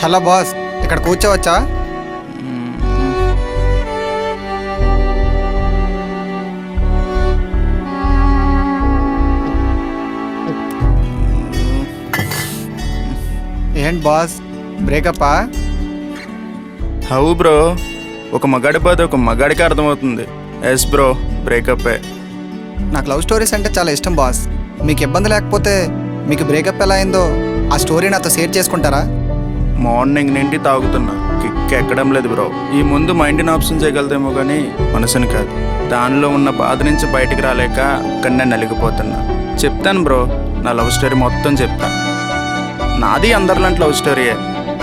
Hello boss, ఇక్కడ కూర్చోవచ్చా? ఏంటి boss, బ్రేకప్పా? How bro, ఒక మగాడి బాధ ఒక మగాడికి అర్థమవుతుంది. ఎస్ బ్రో, బ్రేకప్పే. నాకు లవ్ స్టోరీస్ అంటే చాలా ఇష్టం బాస్. మీకు ఇబ్బంది లేకపోతే మీకు బ్రేకప్ ఎలా అయిందో ఆ స్టోరీ నాతో షేర్ చేసుకుంటారా? మార్నింగ్ నుండి తాగుతున్నా, కిక్ ఎక్కడం లేదు బ్రో. ఈ ముందు మైండ్ని ఆప్షన్ చేయగలదేమో కానీ మనసుని కాదు. దానిలో ఉన్న బాధ నుంచి బయటికి రాలేక అక్కడనే నలిగిపోతున్నా. చెప్తాను బ్రో, నా లవ్ స్టోరీ మొత్తం చెప్తాను. నాది అందరిలాంటి లవ్ స్టోరీయే.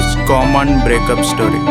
It's common breakup story.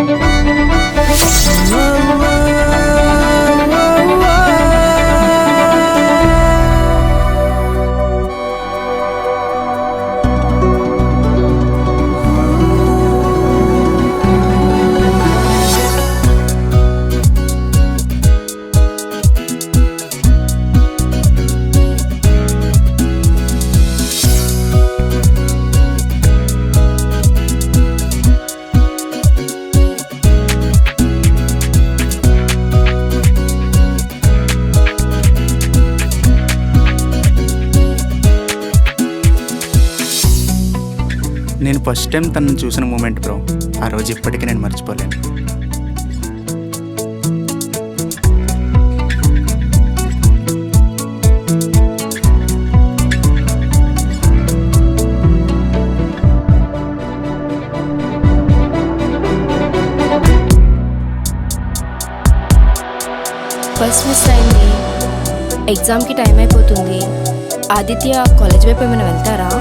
నేను ఫస్ట్ టైం తనను చూసిన మూమెంట్ బ్రో, ఆ రోజు ఇప్పటికీ నేను మర్చిపోలేను. బస్ మిస్ అయింది, ఎగ్జామ్కి టైం అయిపోతుంది. ఆదిత్య కాలేజ్ వైపు ఏమైనా వెళ్తారా?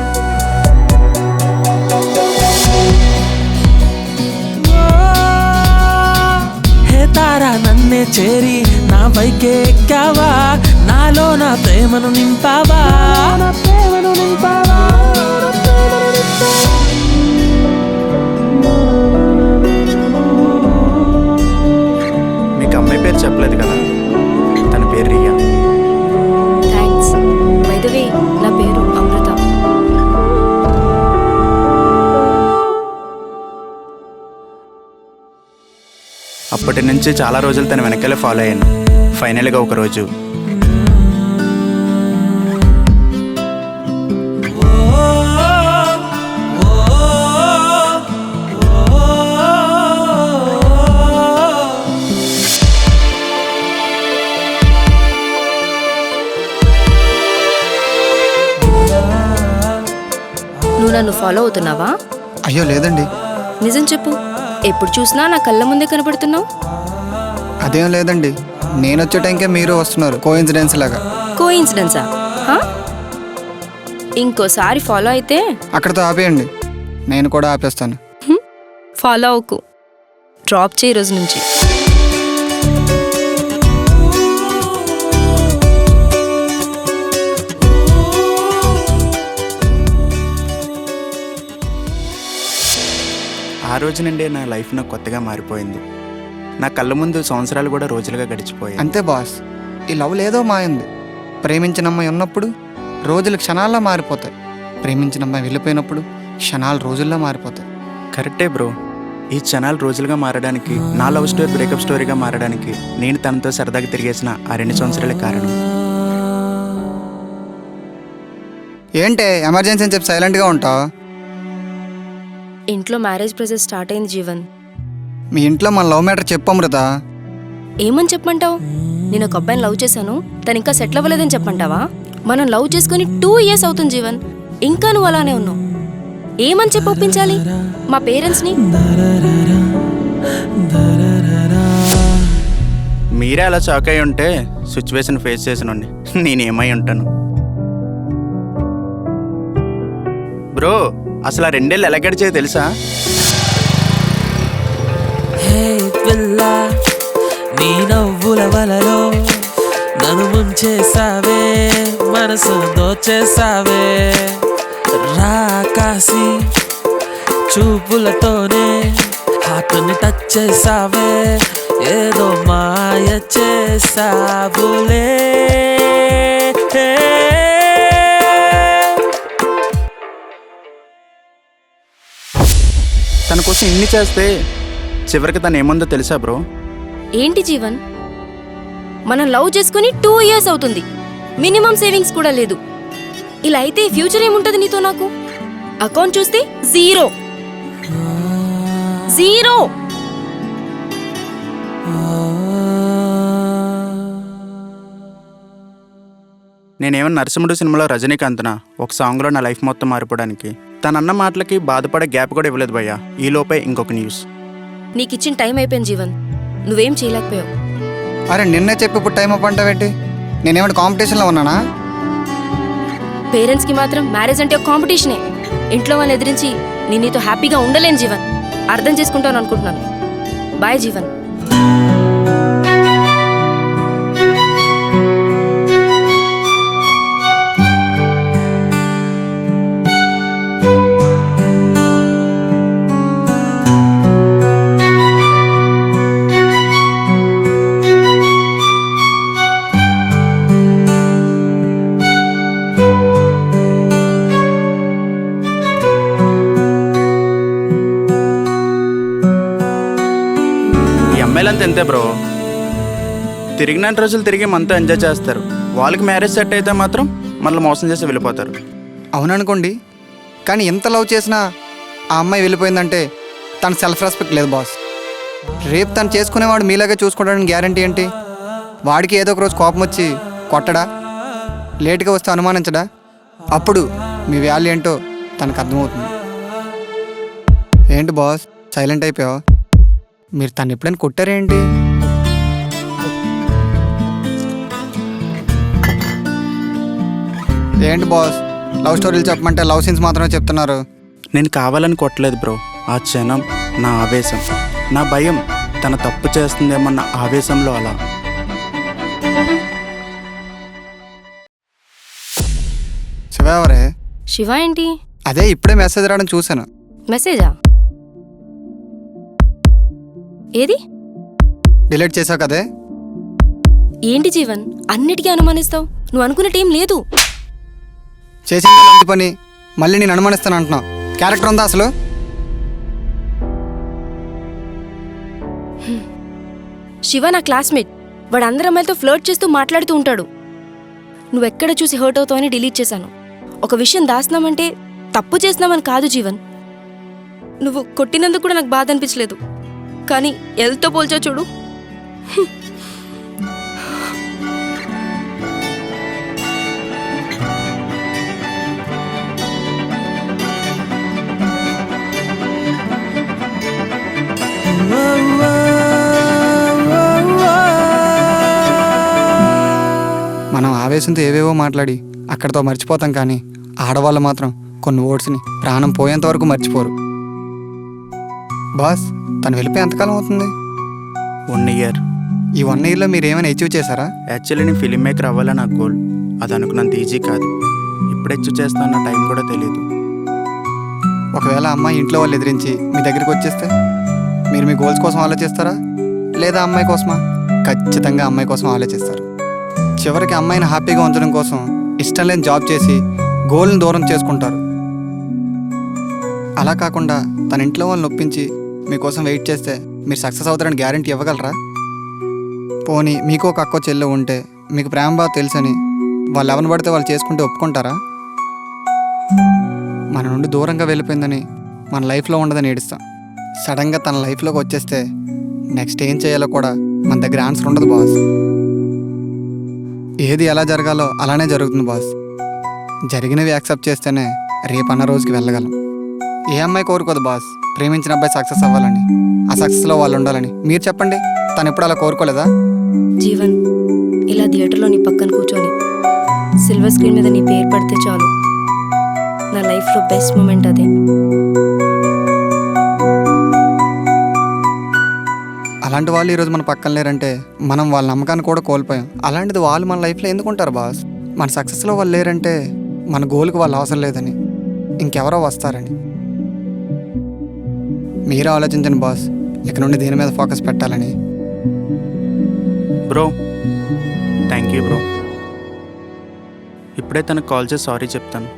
తారా నన్నే చేరి నా పైకే ఎక్కావా, నాలో నా ప్రేమను నింపావా. మీకు అమ్మాయి పేరు చెప్పలేదు కదా, తన పేరు Riya. Thanks. By the way, నా పేరు అమృత. అప్పటి నుంచి చాలా రోజులు తన వెనకాలే ఫాలో అయ్యాను. ఫైనల్గా ఒకరోజు నువ్వు నన్ను ఫాలో అవుతున్నావా? అయ్యో లేదండి. నిజం చెప్పు, ఎప్పుడు చూసినా నా కళ్ళ ముందే కనపడుతున్నావు. అదేం లేదండి, నేను వచ్చే టైంకే మీరు వస్తున్నారు, కోఇన్సిడెన్స్ లాగా. కోఇన్సిడెన్సా? ఇంకోసారి ఫాలో అయితే అక్కడితో ఆపేయండి, నేను కూడా ఆపేస్తాను. ఫాలో అవ్వకు, డ్రాప్ చేయి రోజు నుంచి. ఆ రోజు నుండే నా లైఫ్ నాకు కొత్తగా మారిపోయింది. నా కళ్ళ ముందు సంవత్సరాలు కూడా రోజులుగా గడిచిపోయాయి. అంతే బాస్, ఈ లవ్ లేదో మాయింది. ప్రేమించిన అమ్మాయి ఉన్నప్పుడు రోజులు క్షణాల్లో మారిపోతాయి, ప్రేమించిన అమ్మాయి వెళ్ళిపోయినప్పుడు క్షణాలు రోజుల్లో మారిపోతాయి. కరెక్టే బ్రో. ఈ క్షణాలు రోజులుగా మారడానికి, నా లవ్ స్టోరీ బ్రేకప్ స్టోరీగా మారడానికి నేను తనతో సరదాగా తిరిగేసిన ఆ 2 సంవత్సరాలే కారణం. ఏంటే ఎమర్జెన్సీ అని చెప్పి సైలెంట్గా ఉంటావు? ఇంట్లో మ్యారేజ్ ప్రాసెస్ స్టార్ట్ అయింది జీవన్. మీ ఇంట్లో మన లవ్ మ్యాటర్ చెప్పు అమృత. ఏమని చెప్పమంటావు? నేను ఒక అబ్బాయిని లవ్ చేశాను, తను ఇంకా సెటిల్ అవ్వలేదని చెప్పంటావా? మనం లవ్ చేసుకుని 2 years అవుతుంది జీవన్, ఇంకా నువ్వు అలానే ఉన్నావు. ఏమని చెప్పి ఒప్పించాలి మా పేరెంట్స్ని? మీరే అలా షాక్ అయి ఉంటే సిచ్యువేషన్ ఫేస్ చేసినండి నేనేమై ఉంటాను. బ్రో, అసలు ఆ 2 ఏళ్ళు ఎలా గడిచాయో తెలుసా? నీ నవ్వుల వలలో నన్ను ముంచేసావే, మనసు దోచేసావే. రాకాసి చూపులతోనే హార్ట్ని టచ్ చేసావే, ఏదో మాయ చేసావులే. తన కోసం ఇన్ని చేస్తే చివరికి తను ఏముందో తెలుసా బ్రో? ఏంటి జీవన్, మనం లవ్ చేసుకుని 2 ఇయర్స్ అవుతుంది, మినిమం సేవింగ్స్ కూడా లేదు. ఇలా అయితే ఫ్యూచర్ ఏముంటది నీతో నాకు? అకౌంట్ చూస్తే జీరో. నేనేమన్నా నరసింహుడు సినిమాలో రజనీకాంత్నా ఒక సాంగ్లో నా లైఫ్ మొత్తం మారిపోవడానికి? తనన్న మాటలకి బాధపడే గ్యాప్ కూడా ఇవ్వలేదు భయ్యా. ఈలోపే ఇంకొక న్యూస్. నీకిచ్చిన టైం అయిపోయింది జీవన్, నువ్వేం చేయలేకపోయావు. అరే నిన్నే చెప్పి ఇప్పుడు టైం అప్ అంటావేంటి? నేనేమంటే కాంపిటీషన్లో ఉన్నానా? పేరెంట్స్కి మాత్రం మ్యారేజ్ అంటే ఒక కాంపిటీషనే. ఇంట్లో వాళ్ళని ఎదిరించి నేను నీతో హ్యాపీగా ఉండలేను జీవన్. అర్థం చేసుకుంటాను అనుకుంటున్నాను. బాయ్ జీవన్. అమ్మాయిలంతా ఎంతే బ్రో, తిరిగిన రోజులు తిరిగి మనతో ఎంజాయ్ చేస్తారు. వాళ్ళకి మ్యారేజ్ సెట్ అయితే మాత్రం మనల్ని మోసం చేసి వెళ్ళిపోతారు. అవుననుకోండి, కానీ ఎంత లవ్ చేసినా ఆ అమ్మాయి వెళ్ళిపోయిందంటే తన సెల్ఫ్ రెస్పెక్ట్ లేదు బాస్. రేపు తను చేసుకునేవాడు మీలాగే చూసుకోవడానికి గ్యారంటీ ఏంటి? వాడికి ఏదో ఒక రోజు కోపం వచ్చి కొట్టడా, లేట్గా వస్తే అనుమానించడా? అప్పుడు మీ వాల్యూ ఏంటో తనకు అర్థమవుతుంది. ఏంటి బాస్ సైలెంట్ అయిపోయావు? మీరు తను ఎప్పుడైనా కొట్టారేంటి? ఏంటి బాస్ లవ్ స్టోరీలు చెప్పమంటే లవ్ సీన్స్ మాత్రమే చెప్తున్నారు. నేను కావాలని కొట్టలేదు బ్రో. ఆ క్షణం నా ఆవేశం, నా భయం, తన తప్పు చేస్తుందేమన్న ఆవేశంలో అలా. శివ ఎవరే? శివ ఏంటి? అదే ఇప్పుడే మెసేజ్ రావడం చూశాను. మెసేజా? ఏది? డిలీట్ చేసావు కదే. ఏంటి జీవన్ అన్నిటికీ అనుమానిస్తావు? నువ్వు అనుకున్నట్టేం లేదు. చేసింది మంచి పని, మళ్ళీ నేను అనుమానిస్తాను అంటున్నావు. క్యారెక్టర్ ఉందా అసలు? శివ నా క్లాస్మేట్. వాడు అందరి అమ్మాయిలతో ఫ్లర్ట్ చేస్తూ మాట్లాడుతూ ఉంటాడు. నువ్వెక్కడ చూసి హర్ట్ అవుతావని డిలీట్ చేశాను. ఒక విషయం దాస్తున్నామంటే తప్పు చేస్తున్నామని కాదు జీవన్. నువ్వు కొట్టినందుకు కూడా నాకు బాధ అనిపించలేదు, కానీ ఎల్తో పోల్చా చూడు. మనం ఆవేశంతో ఏవేవో మాట్లాడి అక్కడితో మర్చిపోతాం, కానీ ఆడవాళ్ళు మాత్రం కొన్ని వర్డ్స్ని ప్రాణం పోయేంత వరకు మర్చిపోరు. బాస్ తను వెళ్ళిపోయి ఎంతకాలం అవుతుంది? 1 ఇయర్. ఈ 1 ఇయర్లో మీరు ఏమైనా అచీవ్ చేశారా? యాక్చువల్లీ నేను ఫిలిం మేకర్ అవ్వాలని నా గోల్. అది అనుకున్నంత ఈజీ కాదు. ఇప్పుడు అచీవ్ చేస్తాన్న టైం కూడా తెలియదు. ఒకవేళ అమ్మాయి ఇంట్లో వాళ్ళు ఎదిరించి మీ దగ్గరికి వచ్చేస్తే మీరు మీ గోల్స్ కోసం ఆలోచిస్తారా, లేదా అమ్మాయి కోసమా? ఖచ్చితంగా అమ్మాయి కోసం ఆలోచిస్తారు. చివరికి అమ్మాయిని హ్యాపీగా ఉంచడం కోసం ఇష్టం లేని జాబ్ చేసి గోల్ని దూరం చేసుకుంటారు. అలా కాకుండా తన ఇంట్లో వాళ్ళని ఒప్పించి మీకోసం వెయిట్ చేస్తే మీరు సక్సెస్ అవుతారని గ్యారంటీ ఇవ్వగలరా? పోనీ మీకు ఒక అక్క చెల్లె ఉంటే మీకు ప్రేమ బాగా తెలుసని వాళ్ళు ఎవరిని పడితే వాళ్ళు చేసుకుంటే ఒప్పుకుంటారా? మన నుండి దూరంగా వెళ్ళిపోయిందని మన లైఫ్లో ఉండదని ఏడుస్తాం. సడన్గా తన లైఫ్లోకి వచ్చేస్తే నెక్స్ట్ ఏం చేయాలో కూడా మన దగ్గర ఆన్సర్ ఉండదు బాస్. ఏది ఎలా జరగాలో అలానే జరుగుతుంది బాస్. జరిగినవి యాక్సెప్ట్ చేస్తేనే రేపన్న రోజుకి వెళ్ళగలం. ఏ అమ్మాయి కోరుకోదు బాస్ ప్రేమించిన అబ్బాయి సక్సెస్ అవ్వాలని, ఆ సక్సెస్లో వాళ్ళు ఉండాలని. మీరు చెప్పండి, తను ఎప్పుడు అలా కోరుకోలేదా? జీవన్ ఇలా థియేటర్లో నీ పక్కన కూర్చొని సిల్వర్ స్క్రీన్ మీద నీ పేరు పడితే చాలు. నా లైఫ్లో బెస్ట్ మూమెంట్ అదే. అలాంటి వాళ్ళు ఈరోజు మన పక్కన లేరంటే మనం వాళ్ళ నమ్మకాన్ని కూడా కోల్పోయాం. అలాంటిది వాళ్ళు మన లైఫ్లో ఎందుకుంటారు బాస్? మన సక్సెస్లో వాళ్ళు లేరంటే మన గోల్కి వాళ్ళు అవసరం లేదని, ఇంకెవరో వస్తారని. మీరే ఆలోచించండి బాస్, ఇక నుండి దీని మీద ఫోకస్ పెట్టాలని. Bro thank you bro. ఇప్పుడే తనకు కాల్ చేసి సారీ చెప్తాను.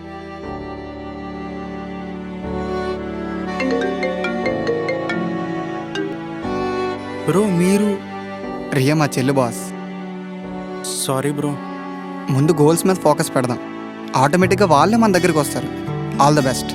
బ్రో మీరు రియా మా చెల్లు బాస్. Sorry bro. ముందు గోల్స్ మీద ఫోకస్ పెడదాం, ఆటోమేటిక్గా వాళ్ళే మన దగ్గరికి వస్తారు. All the best.